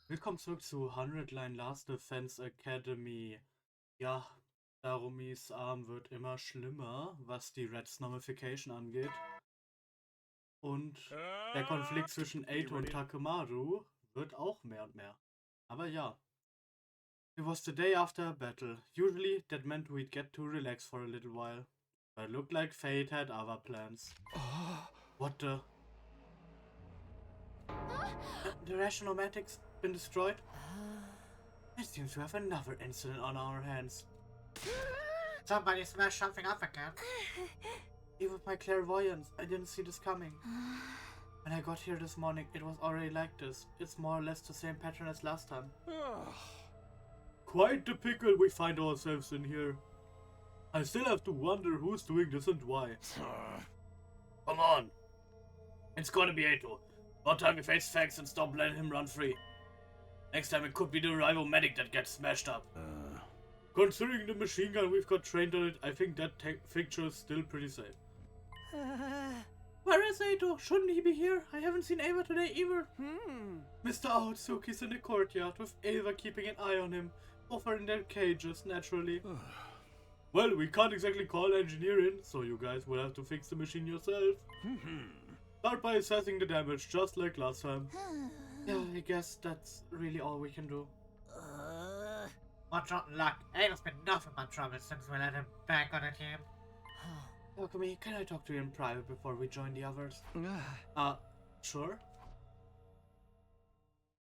Willkommen zurück zu 100 Line Last Defense Academy. Ja, Darumis Arm wird immer schlimmer, was die Retsnommification angeht. Und der Konflikt zwischen Eito und Takemaru wird auch mehr und mehr. Aber ja. It was the day after a battle. Usually that meant we'd get to relax for a little while. But it looked like fate had other plans. What the... The retsnommed's been destroyed? I seem to have another incident on our hands. Somebody smashed something up again. Even with my clairvoyance, I didn't see this coming. When I got here this morning, it was already like this. It's more or less the same pattern as last time. Quite the pickle we find ourselves in here. I still have to wonder who's doing this and why. Come on. It's gotta be Eito. About time we face facts and stop letting him run free. Next time it could be the rival medic that gets smashed up. Considering the machine gun we've got trained on it, I think that picture is still pretty safe. Where is Eito? Shouldn't he be here? I haven't seen Ava today either. Mr. Aotsuki's in the courtyard with Ava keeping an eye on him. Both are in their cages, naturally. Well, we can't exactly call an engineer in, so you guys will have to fix the machine yourself. Start by assessing the damage, just like last time. Yeah, I guess that's really all we can do. What rotten luck. Ava's been nothing but trouble since we let him back on the team. Okami, can I talk to you in private before we join the others? Sure.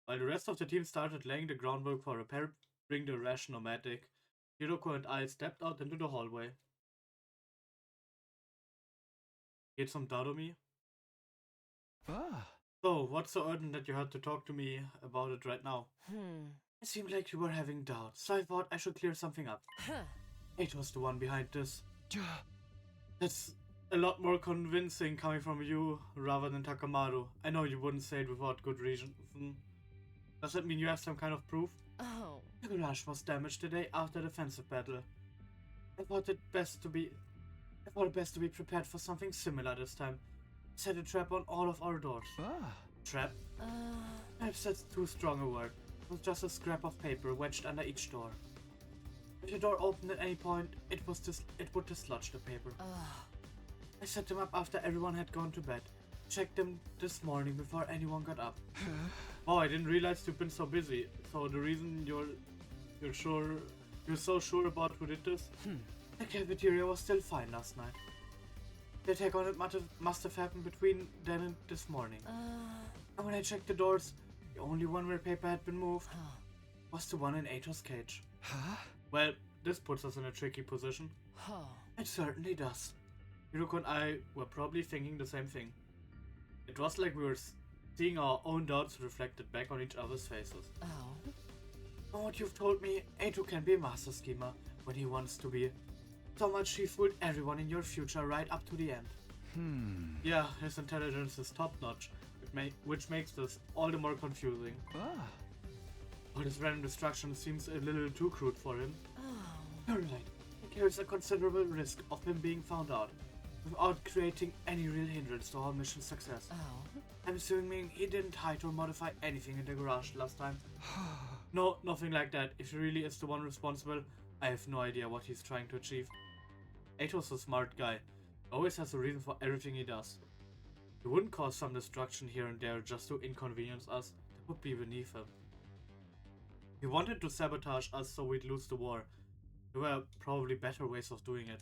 While the rest of the team started laying the groundwork for repairing the retsnommed, Hiroko and I stepped out into the hallway. Get some Darumi? So, what's so urgent that you had to talk to me about it right now? It seemed like you were having doubts, so I thought I should clear something up. It was the one behind this. That's a lot more convincing coming from you rather than Takemaru. I know you wouldn't say it without good reason. Does that mean you have some kind of proof? Oh. The garage was damaged the day after the defensive battle. I thought it best to be prepared for something similar this time. Set a trap on all of our doors. Trap? Perhaps that's too strong a word. It was just a scrap of paper wedged under each door. If the door opened at any point, it would dislodge the paper. I set them up after everyone had gone to bed. Checked them this morning before anyone got up. Oh, I didn't realize you've been so busy. So the reason you're so sure about who did this? The cafeteria was still fine last night. The attack on it must have happened between then and this morning. And when I checked the doors, the only one where paper had been moved was the one in Eito's cage. Well, this puts us in a tricky position. It certainly does. Hiroko and I were probably thinking the same thing. It was like we were seeing our own doubts reflected back on each other's faces. From what you've told me, Eito can be a master schemer when he wants to be. So much he fooled everyone in your future right up to the end. Yeah, his intelligence is top-notch, which makes this all the more confusing. All this random destruction seems a little too crude for him. You're right. There's a considerable risk of him being found out, without creating any real hindrance to our mission's success. I'm assuming he didn't hide or modify anything in the garage last time. No, nothing like that. If he really is the one responsible, I have no idea what he's trying to achieve. Eito's a smart guy. He always has a reason for everything he does. He wouldn't cause some destruction here and there just to inconvenience us. That would be beneath him. He wanted to sabotage us so we'd lose the war. There were probably better ways of doing it.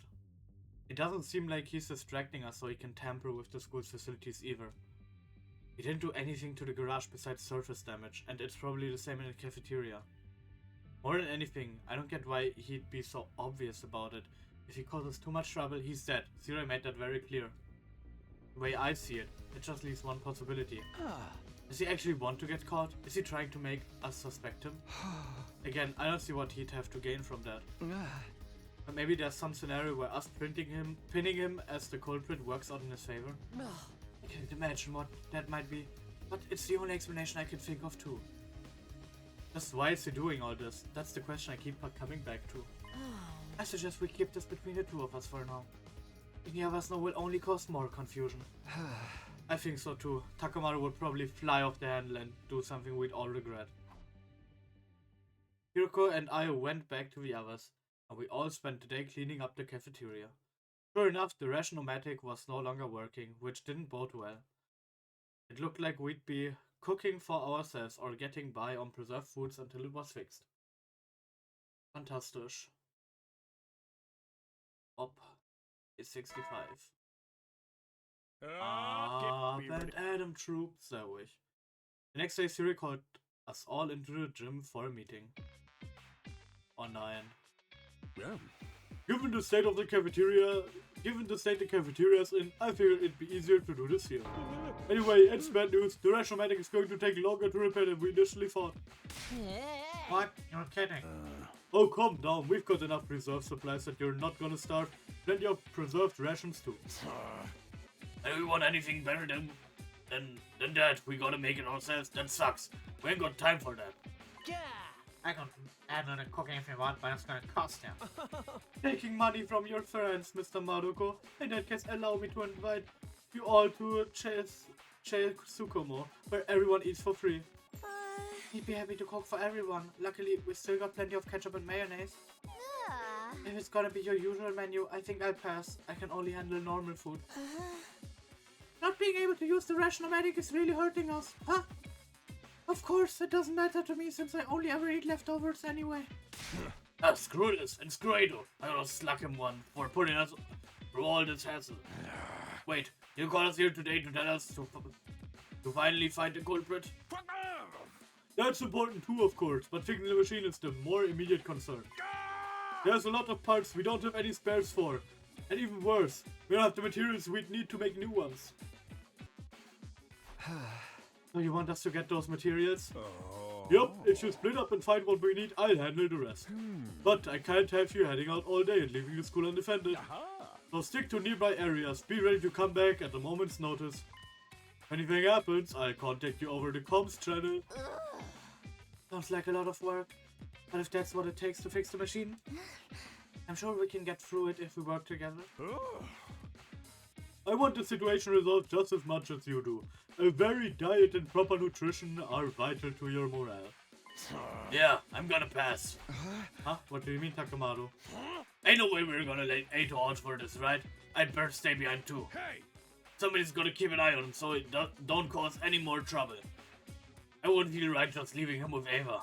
It doesn't seem like he's distracting us so he can tamper with the school's facilities either. He didn't do anything to the garage besides surface damage, and it's probably the same in the cafeteria. More than anything, I don't get why he'd be so obvious about it. If he causes too much trouble, he's dead. Sirei made that very clear. The way I see it, it just leaves one possibility. Does he actually want to get caught? Is he trying to make us suspect him? Again, I don't see what he'd have to gain from that. But maybe there's some scenario where us pinning him as the culprit works out in his favor. I can't imagine what that might be, but it's the only explanation I can think of too. Just why is he doing all this? That's the question I keep coming back to. I suggest we keep this between the two of us for now. Any of us know will only cause more confusion. I think so too. Takemaru would probably fly off the handle and do something we'd all regret. Hiroko and I went back to the others, and we all spent the day cleaning up the cafeteria. Sure enough, the retsnommed was no longer working, which didn't bode well. It looked like we'd be cooking for ourselves or getting by on preserved foods until it was fixed. Fantastisch. Op is 65. And Adam Troop, sehr ruhig. The next day, Siri called us all into the gym for a meeting. Oh nein. Yeah. Given the state the cafeteria is in, I figured it'd be easier to do this here. Anyway, it's bad news. The retsnommed is going to take longer to repair than we initially thought. What? You're kidding. Oh, calm down. We've got enough reserve supplies that you're not gonna starve. Plenty of preserved rations too. And we want anything better than that. We gotta make it ourselves. That sucks. We ain't got time for that. Yeah. I can add on the cooking if you want, but it's gonna cost you. Taking money from your friends, Mr. Maruko. In that case, allow me to invite you all to Tsukumo, where everyone eats for free. He'd be happy to cook for everyone. Luckily, we still got plenty of ketchup and mayonnaise. If it's gonna be your usual menu, I think I'll pass. I can only handle normal food. Not being able to use the retsnommed is really hurting us, huh? Of course, it doesn't matter to me since I only ever eat leftovers anyway. Screw this, and screw Eito. I'm gonna slap him one for putting us through all this hassle. Wait, you called us here today to tell us to finally find the culprit? That's important too, of course, but fixing the machine is the more immediate concern. There's a lot of parts we don't have any spares for. And even worse, we don't have the materials we'd need to make new ones. So you want us to get those materials? Yup, if you split up and find what we need, I'll handle the rest. But I can't have you heading out all day and leaving the school undefended. So stick to nearby areas, be ready to come back at a moment's notice. If anything happens, I'll contact you over the comms channel. Sounds like a lot of work, but if that's what it takes to fix the machine, I'm sure we can get through it if we work together. I want the situation resolved just as much as you do. A varied diet and proper nutrition are vital to your morale. Yeah, I'm gonna pass. Huh? What do you mean, Takamado? Ain't no way we're gonna let Eito out for this, right? I'd better stay behind too. Hey! Somebody's gotta keep an eye on him so it don't cause any more trouble. I wouldn't feel right just leaving him with Ava.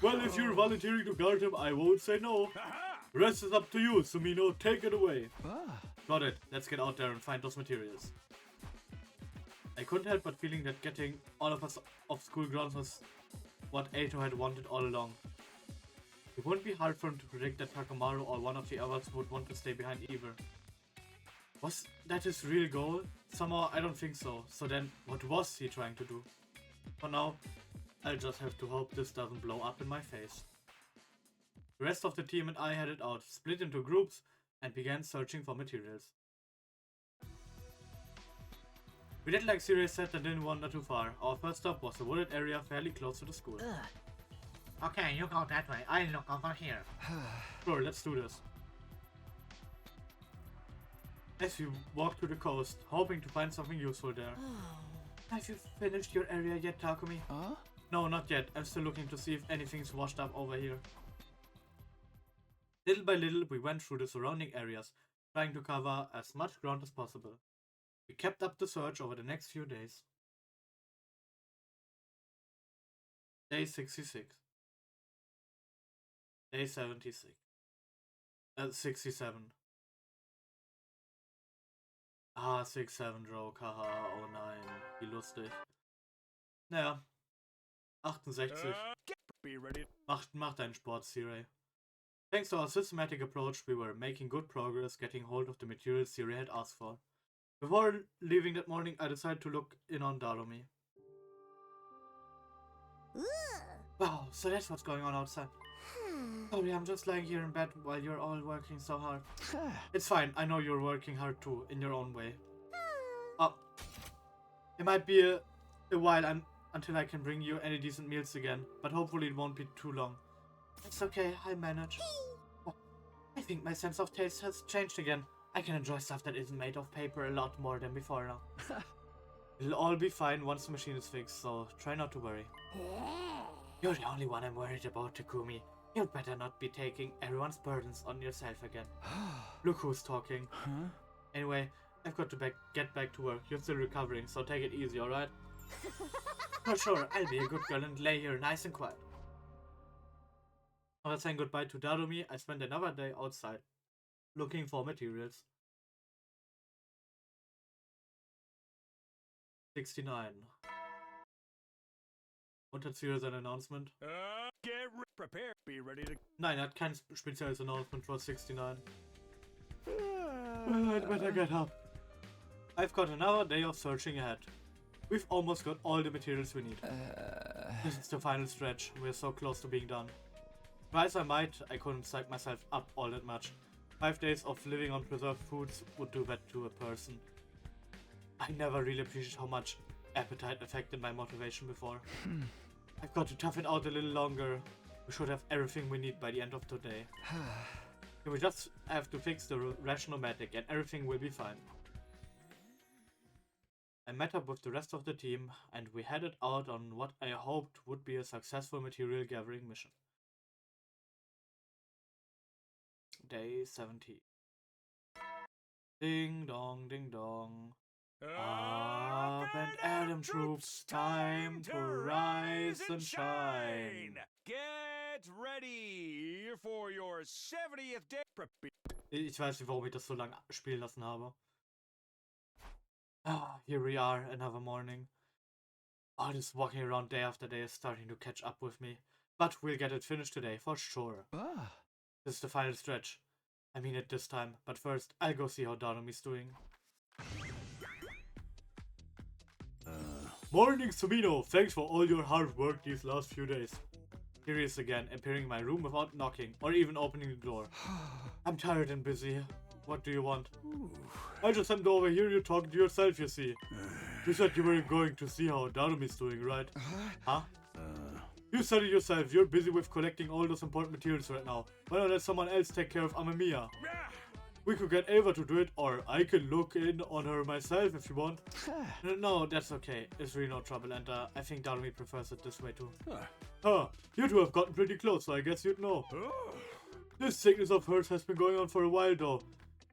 Well, if you're volunteering to guard him, I won't say no. The rest is up to you, Sumino. Take it away. Got it. Let's get out there and find those materials. I couldn't help but feeling that getting all of us off school grounds was what Eito had wanted all along. It wouldn't be hard for him to predict that Takamaru or one of the others would want to stay behind either. Was that his real goal? Somehow I don't think so. So then, what was he trying to do? For now, I'll just have to hope this doesn't blow up in my face. The rest of the team and I headed out, split into groups, and began searching for materials. We did like Sirei said and didn't wander too far. Our first stop was a wooded area fairly close to the school. Okay, you go that way. I'll look over here. Sure, let's do this. As we walked to the coast, hoping to find something useful there. Have you finished your area yet, Takumi? No, not yet. I'm still looking to see if anything's washed up over here. Little by little, we went through the surrounding areas, trying to cover as much ground as possible. We kept up the search over the next few days. Day 66. Day 76. 67. 6-7 Joke, haha, oh nein, wie lustig. Naja, 68. Mach deinen Sport, Sirei. Thanks to our systematic approach, we were making good progress getting hold of the materials Sirei had asked for. Before leaving that morning, I decided to look in on Darumi. Wow, so that's what's going on outside. Sorry, I'm just lying here in bed while you're all working so hard. It's fine, I know you're working hard too, in your own way. It might be a while until I can bring you any decent meals again, but hopefully it won't be too long. It's okay, I'll manage. Oh, I think my sense of taste has changed again. I can enjoy stuff that isn't made of paper a lot more than before now. It'll all be fine once the machine is fixed, so try not to worry. You're the only one I'm worried about, Takumi. You'd better not be taking everyone's burdens on yourself again. Look who's talking. Huh? Anyway, I've got to get back to work. You're still recovering, so take it easy, alright? For sure, I'll be a good girl and lay here nice and quiet. After saying goodbye to Darumi, I spent another day outside, looking for materials. 69. Und hat hier sein Announcement? Prepare. Be ready to. Nein, er hat kein spezielles Announcement for 69. I'd better get up. I've got another day of searching ahead. We've almost got all the materials we need. This is the final stretch. We're so close to being done. Try as I might, I couldn't psych myself up all that much. 5 days of living on preserved foods would do that to a person. I never really appreciated how much appetite affected my motivation before. I've got to tough it out a little longer. We should have everything we need by the end of today. We just have to fix the retsnommed and everything will be fine. I met up with the rest of the team and we headed out on what I hoped would be a successful material gathering mission. Day 70. Ding dong, ding dong. Up and Adam troops, time to rise and shine. Get ready for your 70th day. Ich weiß nicht, warum ich das so lange spielen lassen habe. Here we are, another morning. All this walking around day after day is starting to catch up with me. But we'll get it finished today, for sure. This is the final stretch. I mean it this time, but first, I'll go see how Darumi's doing. Morning, Sumino! Thanks for all your hard work these last few days. Here he is again, appearing in my room without knocking, or even opening the door. I'm tired and busy. What do you want? I just happened over here you talking to yourself, you see. You said you were going to see how Darumi's doing, right? Huh? You said it yourself, you're busy with collecting all those important materials right now. Why not let someone else take care of Amamiya? We could get Ava to do it, or I can look in on her myself if you want. No, that's okay. It's really no trouble, and I think Darumi prefers it this way too. You two have gotten pretty close, so I guess you'd know. This sickness of hers has been going on for a while though.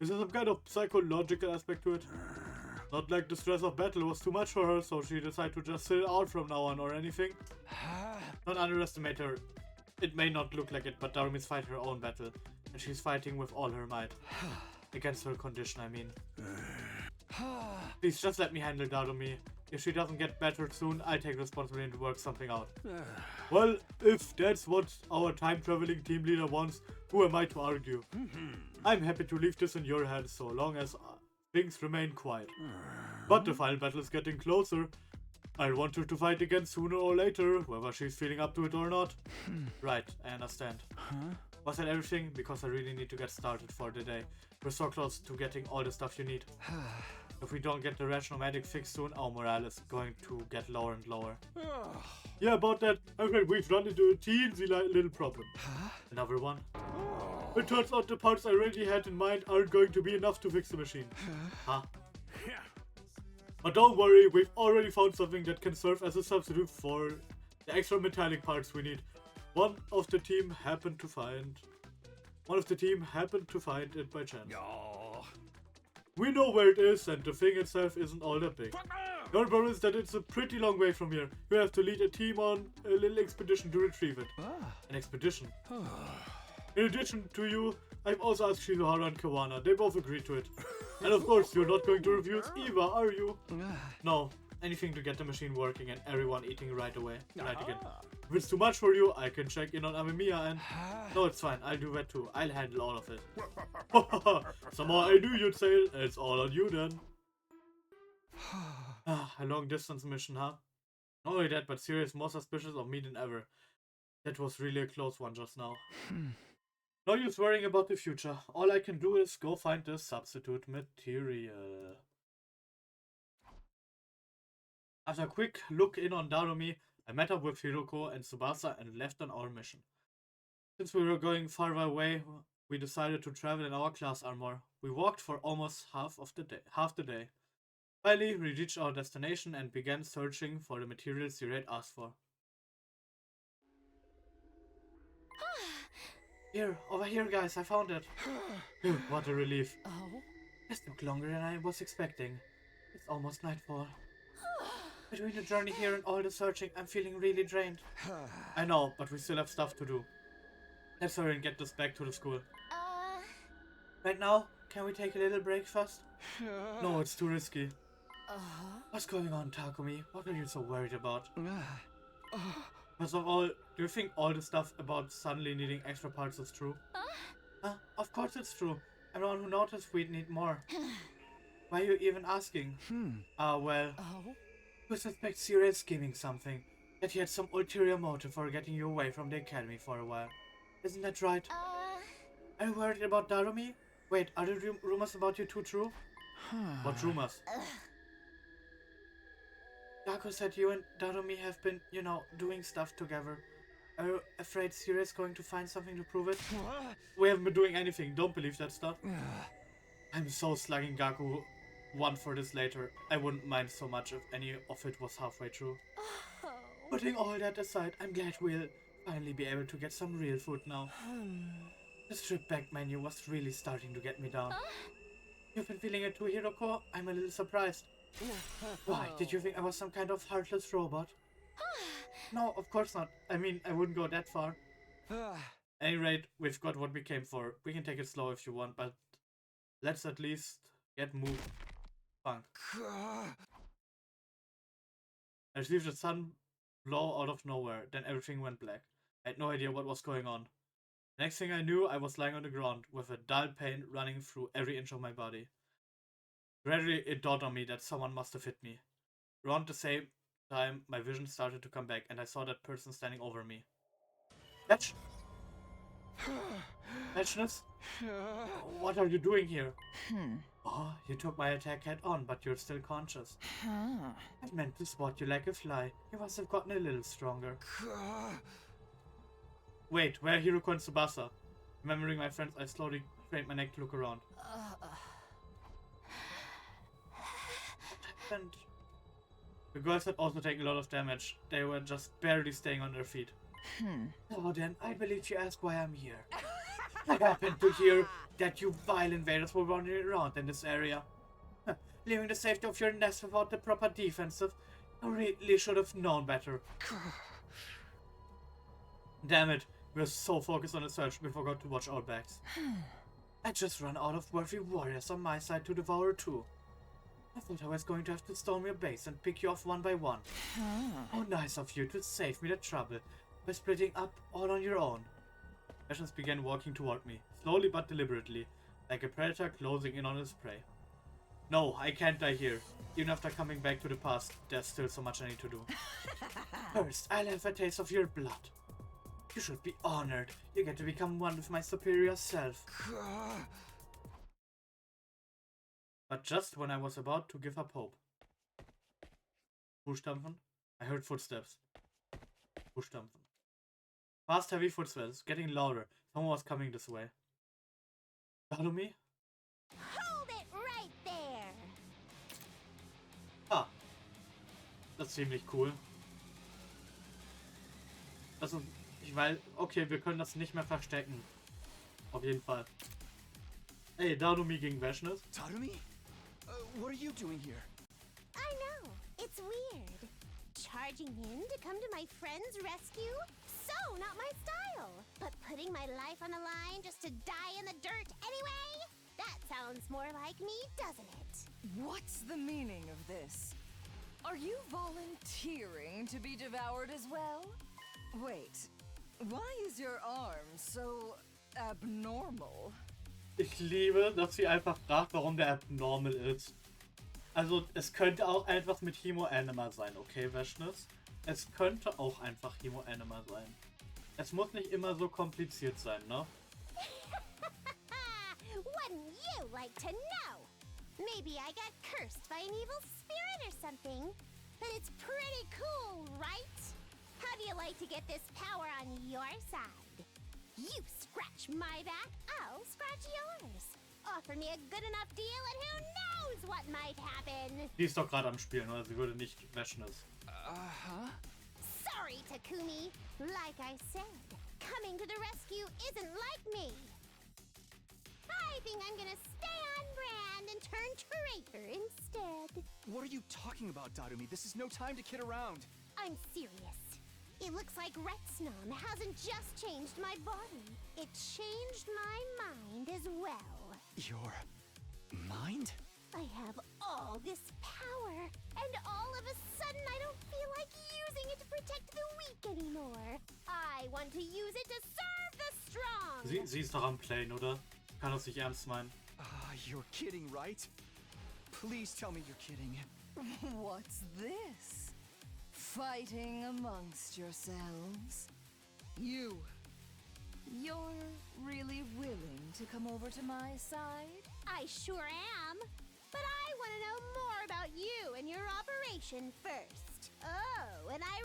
Is there some kind of psychological aspect to it? Not like the stress of battle was too much for her, so she decided to just sit it out from now on or anything. Don't underestimate her. It may not look like it, but Darumi's fighting her own battle. And she's fighting with all her might. Against her condition, I mean. Please just let me handle Darumi. If she doesn't get better soon, I take responsibility to work something out. Well, if that's what our time-traveling team leader wants, who am I to argue? I'm happy to leave this in your hands so long as things remain quiet. But the final battle is getting closer. I want her to fight again sooner or later, whether she's feeling up to it or not. Right, I understand. Was that everything? Because I really need to get started for the day. We're so close to getting all the stuff you need. If we don't get the retsnommed fixed soon, our morale is going to get lower and lower. Yeah, about that, I'm afraid we've run into a teensy little problem. Another one? It turns out the parts I already had in mind aren't going to be enough to fix the machine. Huh? But don't worry, we've already found something that can serve as a substitute for the extra metallic parts we need. One of the team happened to find it by chance. We know where it is, and the thing itself isn't all that big. The only problem is that it's a pretty long way from here. You have to lead a team on a little expedition to retrieve it. An expedition? In addition to you, I've also asked Shizuhara and Kawana. They both agreed to it. And of course, you're not going to refuse Eva, are you? No. Anything to get the machine working and everyone eating right away. Right again. If it's too much for you, I can check in on Amamiya and... No, it's fine. I'll do that too. I'll handle all of it. Somehow I knew you'd say it. It's all on you then. A long distance mission, huh? Not only that, but Sirei is more suspicious of me than ever. That was really a close one just now. No use worrying about the future. All I can do is go find the substitute material. After a quick look in on Darumi, I met up with Hiroko and Tsubasa and left on our mission. Since we were going farther away, we decided to travel in our class armor. We walked for almost half the day. Finally, we reached our destination and began searching for the materials Sirei asked for. Here, over here, guys, I found it. Phew, what a relief. Oh? This took longer than I was expecting. It's almost nightfall. Between the journey here and all the searching, I'm feeling really drained. I know, but we still have stuff to do. Let's hurry and get this back to the school. Right now, can we take a little break first? No, it's too risky. What's going on, Takumi? What are you so worried about? First of all, do you think all the stuff about suddenly needing extra parts is true? Of course it's true. I'm the one who noticed we'd need more. Why are you even asking? Well, you suspect Sirei scheming something. That he had some ulterior motive for getting you away from the academy for a while. Isn't that right? Are you worried about Darumi? Wait, are the rumors about you two true? What rumors? Yako said you and Darumi have been, you know, doing stuff together. Are you afraid Sirei is going to find something to prove it? We haven't been doing anything, don't believe that stuff. I'm so slugging Gaku one for this later. I wouldn't mind so much if any of it was halfway true. Putting all that aside, I'm glad we'll finally be able to get some real food now. The stripped back menu was really starting to get me down. You've been feeling it too, Hiroko? I'm a little surprised. Why, did you think I was some kind of heartless robot? No, of course not. I mean, I wouldn't go that far. At any rate, we've got what we came for. We can take it slow if you want, but let's at least get moving. Funk. I received a sudden blow out of nowhere, then everything went black. I had no idea what was going on. The next thing I knew, I was lying on the ground, with a dull pain running through every inch of my body. Gradually, it dawned on me that someone must have hit me. Around the same time, my vision started to come back, and I saw that person standing over me. Vehx'ness? What are you doing here? Oh, you took my attack head on, but you're still conscious. I meant to swat you like a fly. You must have gotten a little stronger. Wait, where are Hiroko and Tsubasa? Remembering my friends, I slowly craned my neck to look around. What happened? The girls had also taken a lot of damage. They were just barely staying on their feet. Oh, then, I believe you ask why I'm here. I happened to hear that you vile invaders were wandering around in this area. Leaving the safety of your nest without the proper defensive. I really should have known better. Damn it, we were so focused on the search we forgot to watch our backs. I just ran out of worthy warriors on my side to devour too. I thought I was going to have to storm your base and pick you off one by one. How nice of you to save me the trouble by splitting up all on your own. Vehx'ness began walking toward me, slowly but deliberately, like a predator closing in on his prey. No, I can't die here. Even after coming back to the past, there's still so much I need to do. First, I'll have a taste of your blood. You should be honored. You get to become one with my superior self. But just when I was about to give up hope. Buchstampfen? I heard footsteps. Buchstampfen. Fast, heavy footsteps, getting louder. Someone was coming this way. Darumi? Hold it right there! Ah. Das ist ziemlich cool. Also, ich weiß, okay, wir können das nicht mehr verstecken. Auf jeden Fall. Ey, Darumi gegen Vehx'ness. Darumi? What are you doing here? I know, it's weird. Charging in to come to my friend's rescue? So not my style. But putting my life on the line just to die in the dirt anyway? That sounds more like me, doesn't it? What's the meaning of this? Are you volunteering to be devoured as well? Wait, why is your arm so abnormal? Ich liebe, dass sie einfach fragt, warum der abnormal ist. Also, es könnte auch einfach mit Hemo Anima sein, okay, Vehx'ness? Es könnte auch einfach Hemo Anima sein. Es muss nicht immer so kompliziert sein, ne? Wouldn't you like to know? Maybe I got cursed by an evil spirit or something. But it's pretty cool, right? How do you like to get this power on your side? You scratch my back, I'll scratch yours. Offer me a good enough deal and who knows what might happen. Die ist doch gerade am Spielen, oder? Sie würde nicht Vehx'ness. Sorry, Takumi. Like I said, coming to the rescue isn't like me. I think I'm gonna stay on brand and turn traitor instead. What are you talking about, Darumi? This is no time to kid around. I'm serious. It looks like retsnommed hasn't just changed my body. It changed my mind as well. Your mind? I have all this power, and all of a sudden I don't feel like using it to protect the weak anymore. I want to use it to serve the strong. Sie ist doch am Playen, oder? Kann das nicht ernst meinen. You're kidding, right? Please tell me you're kidding. What's this? Fighting amongst yourselves? You're really willing to come over to my side? I sure am. But I want to know more about you and your operation first. Oh, and I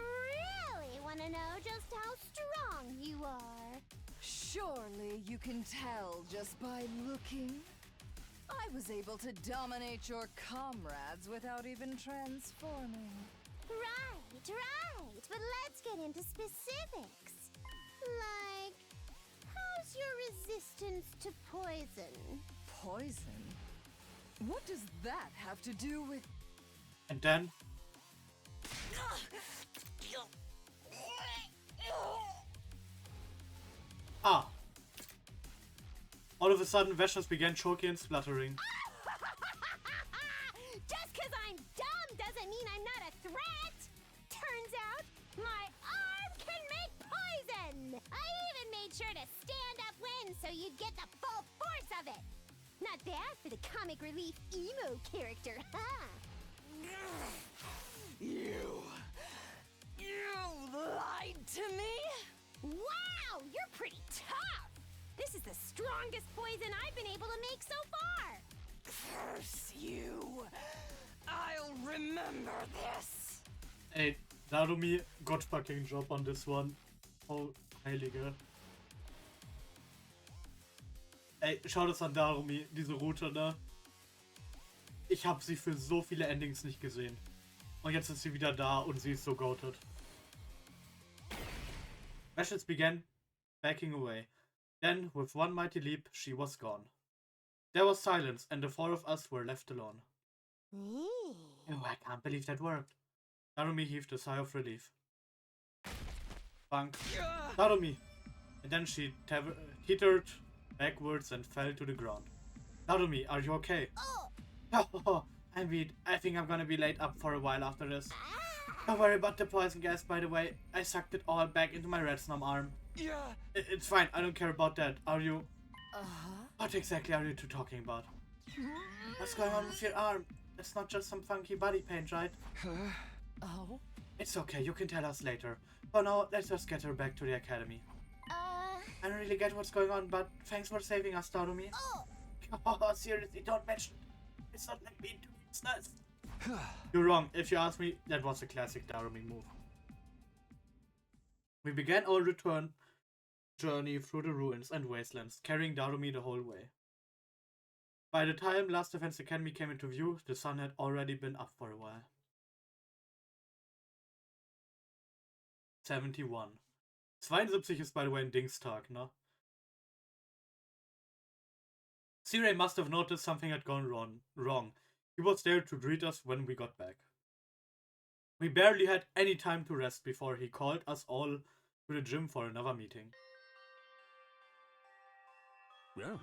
really want to know just how strong you are. Surely you can tell just by looking. I was able to dominate your comrades without even transforming. Right. But let's get into specifics. Like, how's your resistance to poison? Poison? What does that have to do with... And then... Ah! All of a sudden, Vehxness began choking and spluttering. Just because I'm dumb doesn't mean I'm not a threat! Turns out, my arm can make poison! I even made sure to stand upwind so you'd get the full force of it! Not bad for the comic relief emo character, huh? You lied to me? Wow, you're pretty tough! This is the strongest poison I've been able to make so far! Curse you! I'll remember this! Ey, Darumi, god fucking job on this one. Oh, Heilige. Ey, schau das an Darumi, diese Route, ne? Ich hab sie für so viele Endings nicht gesehen. Und jetzt ist sie wieder da und sie ist so goated. Vehxness began backing away. Then, with one mighty leap, she was gone. There was silence, and the four of us were left alone. Oh, I can't believe that worked. Darumi heaved a sigh of relief. Bunk. Darumi! And then she teetered backwards and fell to the ground. Darumi, are you okay? Oh, I'm weak. I think I'm gonna be laid up for a while after this. Don't worry about the poison gas, by the way. I sucked it all back into my retsnommed arm. Yeah. It's fine, I don't care about that. Are you... Uh-huh. What exactly are you two talking about? What's going on with your arm? It's not just some funky body paint, right? Oh? It's okay, you can tell us later. For now, let's just get her back to the academy. I don't really get what's going on, but thanks for saving us, Darumi. Oh, seriously, don't mention it. It's not like being Vehxness. You're wrong. If you ask me, that was a classic Darumi move. We began our return journey through the ruins and wastelands, carrying Darumi the whole way. By the time Last Defense Academy came into view, the sun had already been up for a while. 71. 72 ist, by the way, ein Dingstag, ne? Sirei must have noticed something had gone wrong. He was there to greet us when we got back. We barely had any time to rest before he called us all to the gym for another meeting. Yeah.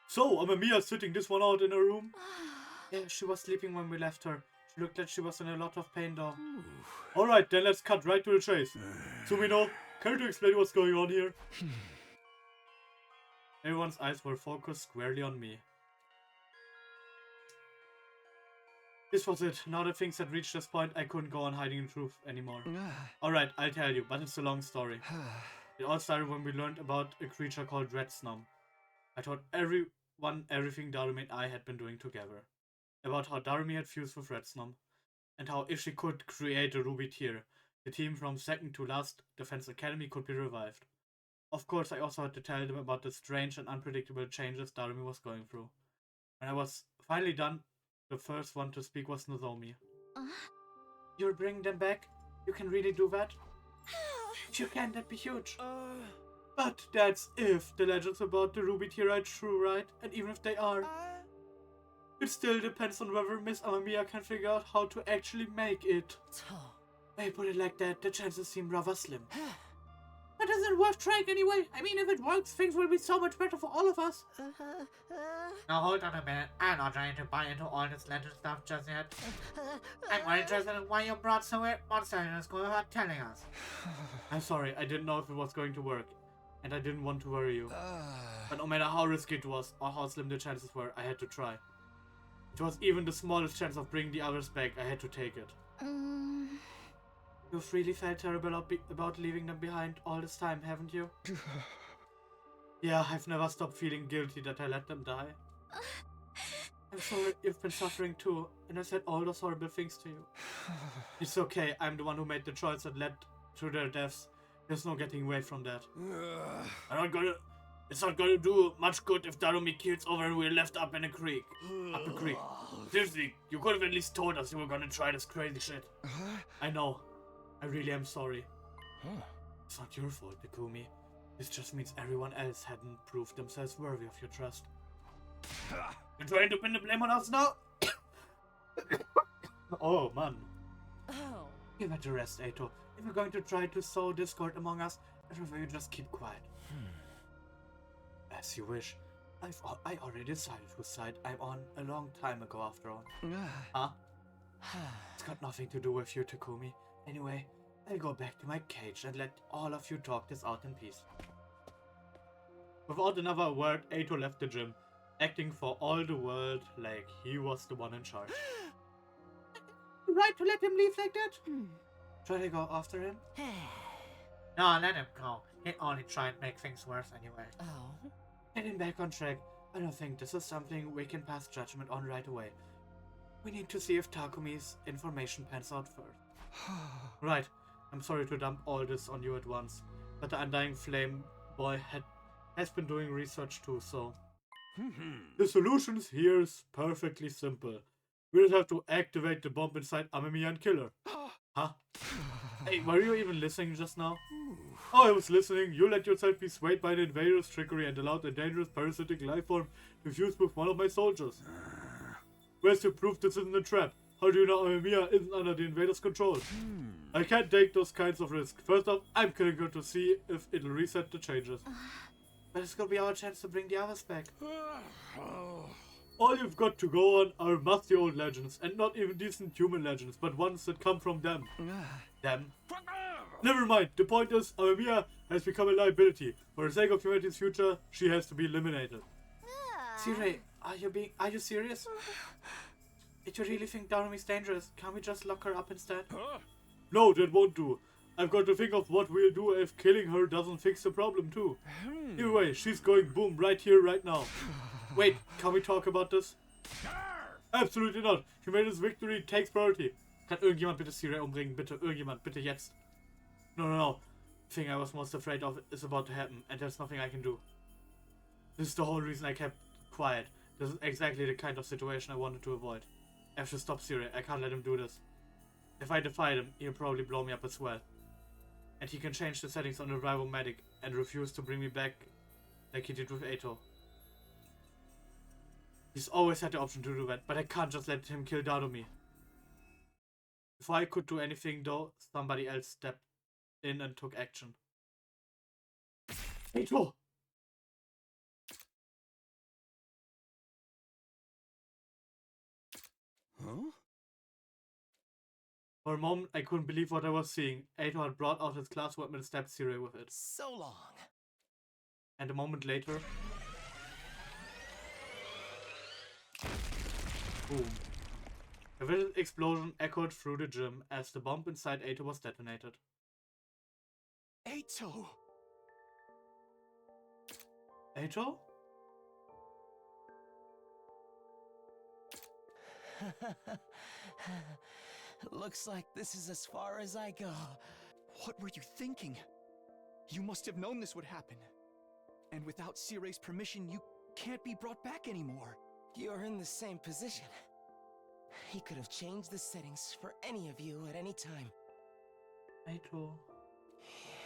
So, Amamiya's sitting this one out in her room? Yeah, she was sleeping when we left her. She looked like she was in a lot of pain though. Alright, then let's cut right to the chase. Sumino, care to explain what's going on here? Everyone's eyes were focused squarely on me. This was it. Now that things had reached this point, I couldn't go on hiding the truth anymore. Alright, I'll tell you, but it's a long story. It all started when we learned about a creature called retsnommed. I told everyone everything Darumi and I had been doing together. About how Darumi had fused with retsnommed, and how if she could create a ruby tier, the team from second to last Defense Academy could be revived. Of course, I also had to tell them about the strange and unpredictable changes Darumi was going through. When I was finally done, the first one to speak was Nozomi. You're bringing them back? You can really do that? If you can, that'd be huge. But that's if the legends about the ruby tear are true, right? And even if they are, it still depends on whether Miss Amamiya can figure out how to actually make it. I put it like that, the chances seem rather slim. But isn't worth trying anyway? I mean, if it works, things will be so much better for all of us. Now hold on a minute. I'm not trying to buy into all this legend stuff just yet. I'm more interested in why you brought so much sadness going without telling us. I'm sorry, I didn't know if it was going to work. And I didn't want to worry you. But no matter how risky it was, or how slim the chances were, I had to try. It was even the smallest chance of bringing the others back, I had to take it. You've really felt terrible about leaving them behind all this time, haven't you? Yeah, I've never stopped feeling guilty that I let them die. I'm sorry you've been suffering too, and I said all those horrible things to you. It's okay, I'm the one who made the choice that led to their deaths. There's no getting away from that. It's not gonna do much good if Darumi keels over and we're left up in a creek. Up a creek. Seriously, you could have at least told us you were gonna try this crazy shit. I know. I really am sorry. It's not your fault, Takumi. This just means everyone else hadn't proved themselves worthy of your trust. You're trying to pin the blame on us now? Oh, man. Oh. Give it a rest, Eito. If you're going to try to sow discord among us, I'd rather you just keep quiet. As you wish. I already decided whose side I'm on a long time ago, after all. Huh? It's got nothing to do with you, Takumi. Anyway, I'll go back to my cage and let all of you talk this out in peace. Without another word, Eito left the gym, acting for all the world like he was the one in charge. Right to let him leave like that? Try to go after him? No, let him go. He'd only try and make things worse anyway. Oh. Getting back on track, I don't think this is something we can pass judgment on right away. We need to see if Takumi's information pans out first. Right, I'm sorry to dump all this on you at once, but the Undying Flame boy has been doing research too, so... The solution here is perfectly simple. We just have to activate the bomb inside Amamiya and kill her. Huh? Hey, were you even listening just now? Oh, I was listening. You let yourself be swayed by the invader's trickery and allowed a dangerous parasitic life form to fuse with one of my soldiers. Where's your proof this isn't a trap? How do you know Amamiya isn't under the invader's control? I can't take those kinds of risks. First off, I'm killing her to see if it'll reset the changes. But it's gonna be our chance to bring the others back. All you've got to go on are musty old legends, and not even decent human legends, but ones that come from them. Them? Never mind, the point is, Amamiya has become a liability. For the sake of humanity's future, she has to be eliminated. Sirei, are you serious? If you really think Darumi's dangerous, can't we just lock her up instead? No, that won't do. I've got to think of what we'll do if killing her doesn't fix the problem too. Either way, she's going boom right here, right now. Wait, can we talk about this? Absolutely not. Humanity's victory takes priority. Kann irgendjemand bitte Sirei umbringen? Bitte, irgendjemand, bitte jetzt. No. The thing I was most afraid of is about to happen, and there's nothing I can do. This is the whole reason I kept quiet. This is exactly the kind of situation I wanted to avoid. I have to stop Sirei. I can't let him do this. If I defy him, he'll probably blow me up as well. And he can change the settings on the rival medic and refuse to bring me back like he did with Eito. He's always had the option to do that, but I can't just let him kill Darumi. Before I could do anything though, somebody else stepped in and took action. Eito! Huh? For a moment, I couldn't believe what I was seeing. Eito had brought out his class weapon and stabbed Sirei with it. So long. And a moment later... boom. A vivid explosion echoed through the gym as the bomb inside Eito was detonated. Eito! Eito? Looks like this is as far as I go. What were you thinking? You must have known this would happen. And without Sirei's permission, you can't be brought back anymore. You're in the same position. He could have changed the settings for any of you at any time. Eito.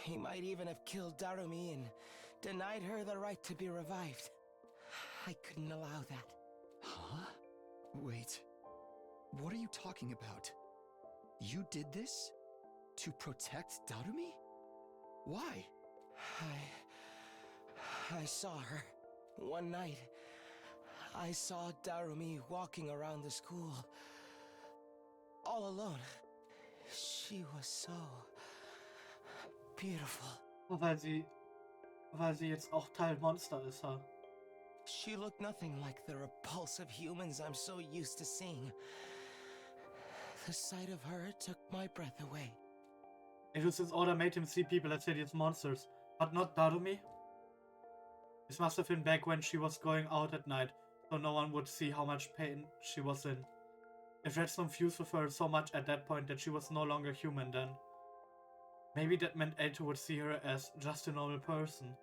He might even have killed Darumi and denied her the right to be revived. I couldn't allow that. Huh? Wait. What are you talking about? You did this? To protect Darumi? Why? I saw her. One night, I saw Darumi walking around the school. All alone. She was so beautiful. Weil sie jetzt auch Teil Monster ist, ha? She looked nothing like the repulsive humans I'm so used to seeing. The sight of her took my breath away. Eito's order made him see people as hideous monsters, but not Darumi. This must have been back when she was going out at night, so no one would see how much pain she was in. If retsnommed fused with her so much at that point that she was no longer human then. Maybe that meant Eito would see her as just a normal person.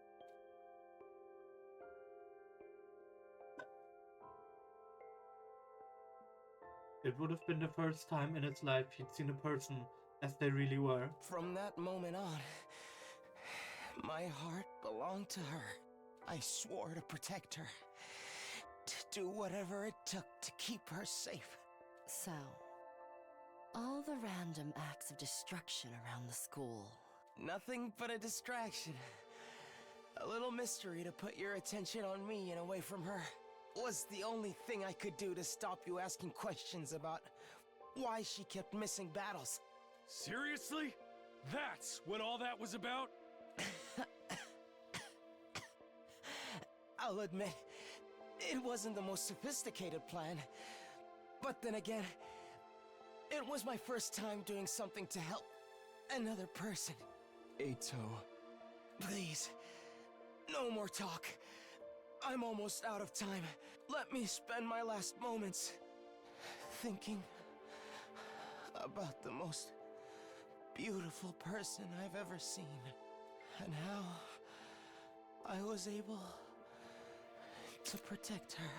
It would have been the first time in its life he'd seen a person as they really were. From that moment on, my heart belonged to her. I swore to protect her, to do whatever it took to keep her safe. So, all the random acts of destruction around the school. Nothing but a distraction. A little mystery to put your attention on me and away from her. Was the only thing I could do to stop you asking questions about why she kept missing battles. Seriously? That's what all that was about? I'll admit, it wasn't the most sophisticated plan. But then again, it was my first time doing something to help another person. Eito. Please, no more talk. I'm almost out of time. Let me spend my last moments thinking about the most beautiful person I've ever seen, and how I was able to protect her.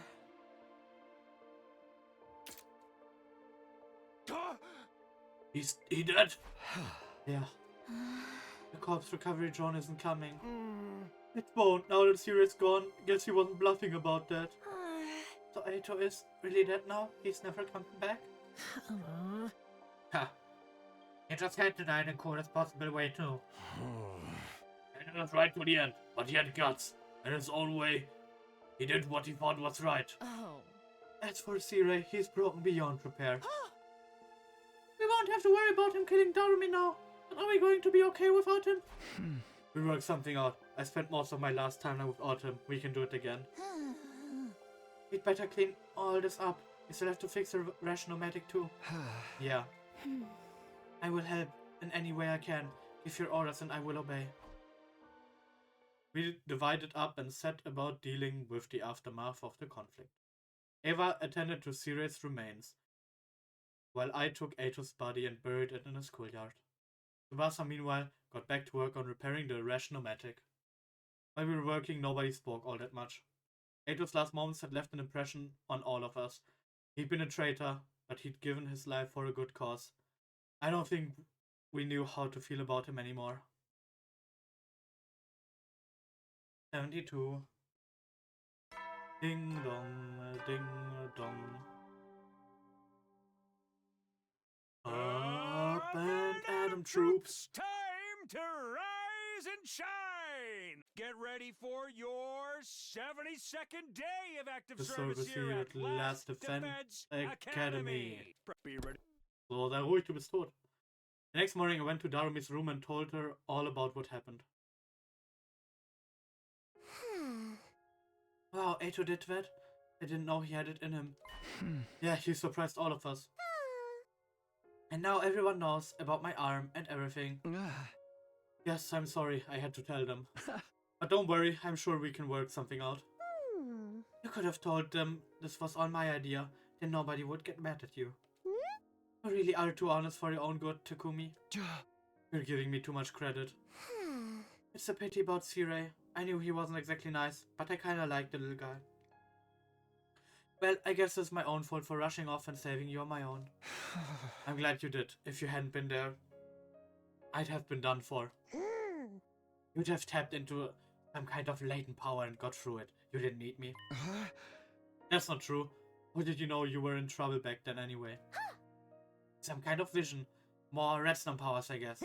He dead? Yeah. The corpse recovery drone isn't coming. It won't, now that Sirei's gone. Guess he wasn't bluffing about that. So Eito is really dead now? He's never coming back? Ha. He just had to die in the coolest possible way too. And it was right to the end, but he had guts. In his own way, he did what he thought was right. Oh. As for Sirei, he's broken beyond repair. We won't have to worry about him killing Darumi now. But are we going to be okay without him? We worked something out. I spent most of my last time now without him. We can do it again. We'd better clean all this up. We still have to fix the retsnommed too. Yeah. I will help in any way I can. Give your orders and I will obey. We divided up and set about dealing with the aftermath of the conflict. Eva attended to Sirei's remains, while I took Eito's body and buried it in a schoolyard. Tsubasa, meanwhile, got back to work on repairing the retsnommed. While we were working, nobody spoke all that much. Eito's last moments had left an impression on all of us. He'd been a traitor, but he'd given his life for a good cause. I don't think we knew how to feel about him anymore. 72. Ding dong, ding dong. Up and Adam troops. Time to rise and shine! Get ready for your 72nd day of active The service here at Last Defense Academy. Academy. Be ready. So, sei ruhig, du bist tot. The next morning I went to Darumi's room and told her all about what happened. Wow, Eito did that? I didn't know he had it in him. Yeah, he surprised all of us. And now everyone knows about my arm and everything. Yes, I'm sorry, I had to tell them. But don't worry, I'm sure we can work something out. You could have told them this was all my idea, then nobody would get mad at you. You really are too honest for your own good, Takumi. You're giving me too much credit. It's a pity about Sirei. I knew he wasn't exactly nice, but I kinda liked the little guy. Well, I guess it's my own fault for rushing off and saving you on my own. I'm glad you did. If you hadn't been there, I'd have been done for. You'd have tapped into some kind of latent power and got through it. You didn't need me. That's not true. How did you know you were in trouble back then anyway? Some kind of vision. More retsnommt powers, I guess.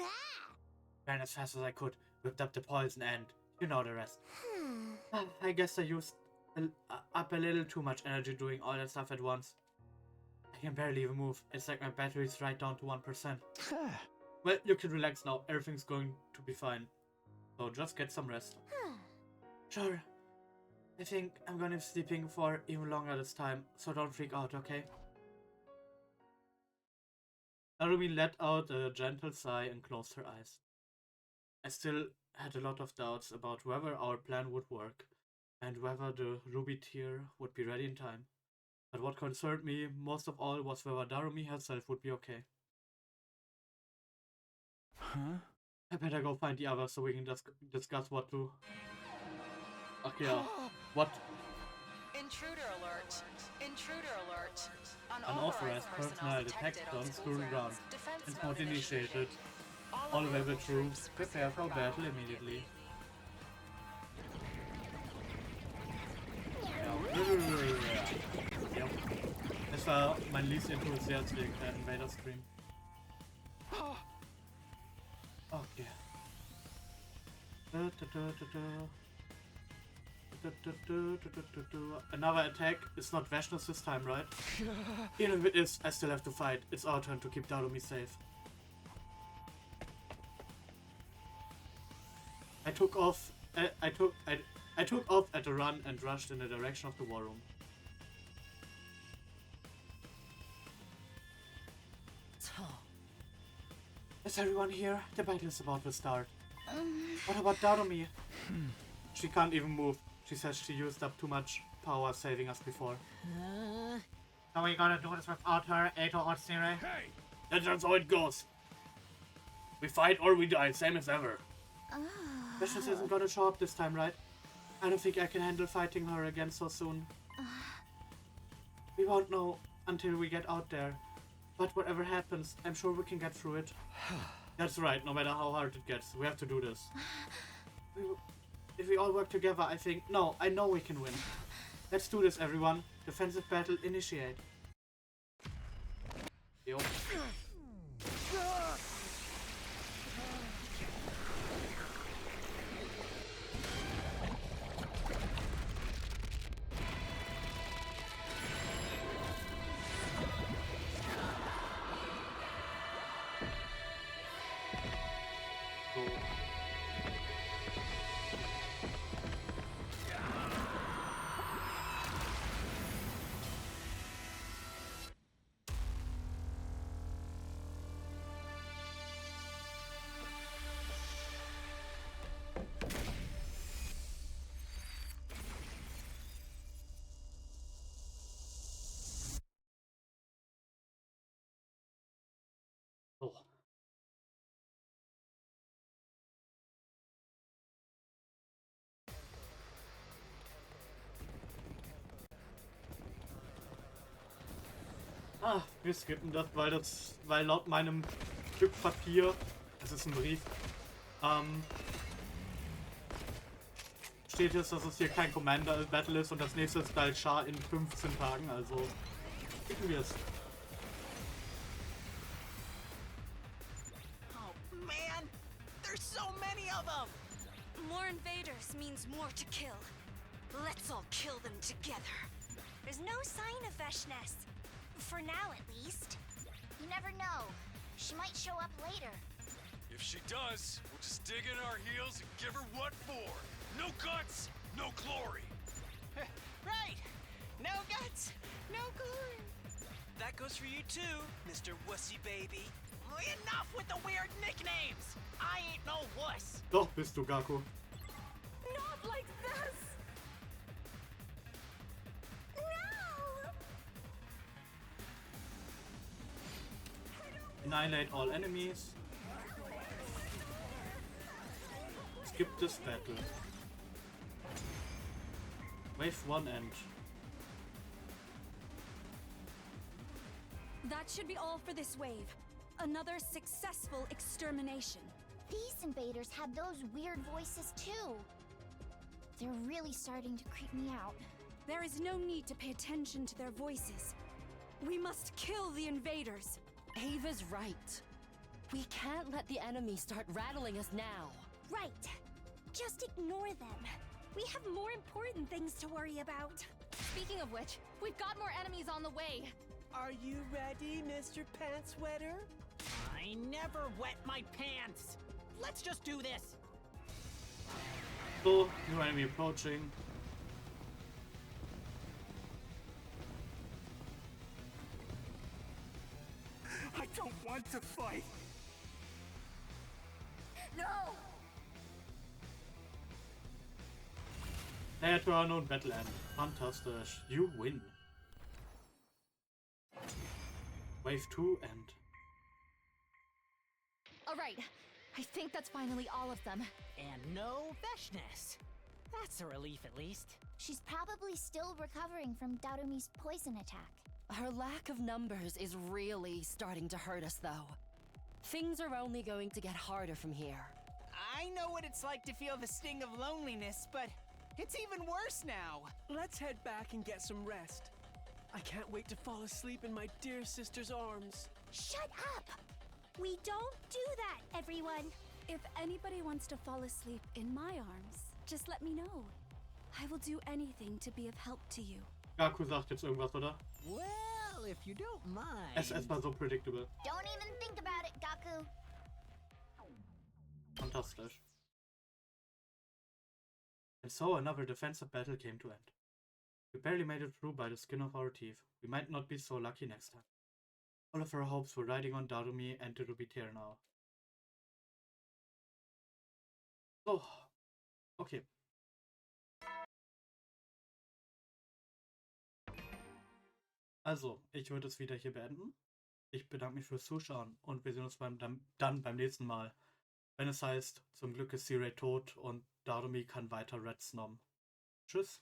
Ran as fast as I could, whipped up the poison and you know the rest. I guess I used up a little too much energy doing all that stuff at once. I can barely even move. It's like my battery's right down to 1%. Well, you can relax now. Everything's going to be fine. So just get some rest. Sure. I think I'm gonna be sleeping for even longer this time, so don't freak out, okay? Darumi let out a gentle sigh and closed her eyes. I still had a lot of doubts about whether our plan would work, and whether the ruby tier would be ready in time. But what concerned me most of all was whether Darumi herself would be okay. Huh? I better go find the others so we can discuss what to... Okay, what? Intruder alert. Intruder alert. Unauthorized personnel detected on school ground. Transport initiated. All available troops, prepare for battle immediately. Ja. Das war mein least enthusiastic Invader Stream. Okay. Another attack. It's not Vehxness this time, right? Even if it is, I still have to fight. It's our turn to keep Darumi safe. I took off at a run and rushed in the direction of the war room. Is everyone here? The battle is about to start. What about Darumi? She can't even move. She says she used up too much power saving us before. So we gonna do this without her, Eito Sirei? Hey! That's how it goes. We fight or we die, same as ever. Vehxness isn't gonna show up this time, right? I don't think I can handle fighting her again so soon. We won't know until we get out there. But whatever happens, I'm sure we can get through it. That's right, no matter how hard it gets, we have to do this. If we all work together, I think... No, I know we can win. Let's do this, everyone. Defensive battle initiate. Yo. Oh. Wir skippen das, weil laut meinem Stück Papier, das ist ein Brief, steht jetzt, dass es hier kein Commander-Battle ist und das nächste ist bald Char in 15 Tagen, also skippen wir es. Man, there's so many of them! More invaders means more to kill. Let's all kill them together. There's no sign of Vehxness. For now, at least. You never know. She might show up later. If she does, we'll just dig in our heels and give her what for. No guts, no glory. Right! No guts, no glory. That goes for you too, Mr. Wussy Baby. Enough with the weird nicknames! I ain't no wuss! Doch bist du, Gaku. Not like this! Annihilate all enemies. Skip this battle. Wave 1 end. That should be all for this wave. Another successful extermination. These invaders had those weird voices too. They're really starting to creep me out. There is no need to pay attention to their voices. We must kill the invaders. Ava's right. We can't let the enemy start rattling us now. Right. Just ignore them. We have more important things to worry about. Speaking of which, we've got more enemies on the way. Are you ready, Mr. Pants Wetter? I never wet my pants. Let's just do this. So, new enemy approaching. I don't want to fight. No! There to our known battle end. Fantastic. You win. Wave 2 end. Alright, I think that's finally all of them. And no Vehx'ness. That's a relief at least. She's probably still recovering from Darumi's poison attack. Her lack of numbers is really starting to hurt us, though. Things are only going to get harder from here. I know what it's like to feel the sting of loneliness, but it's even worse now. Let's head back and get some rest. I can't wait to fall asleep in my dear sister's arms. Shut up! We don't do that, everyone. If anybody wants to fall asleep in my arms, just let me know. I will do anything to be of help to you. Gaku sagt jetzt irgendwas, oder? Well, if you don't mind. Es war so predictable. Don't even think about it, Gaku. Fantastisch. And so another defensive battle came to end. We barely made it through by the skin of our teeth. We might not be so lucky next time. All of our hopes were riding on Darumi and it will be tear now. So, okay. Also, ich würde es wieder hier beenden. Ich bedanke mich fürs Zuschauen und wir sehen uns dann beim nächsten Mal. Wenn es heißt, zum Glück ist Sirei tot und Darumi kann weiter retsnommen. Tschüss.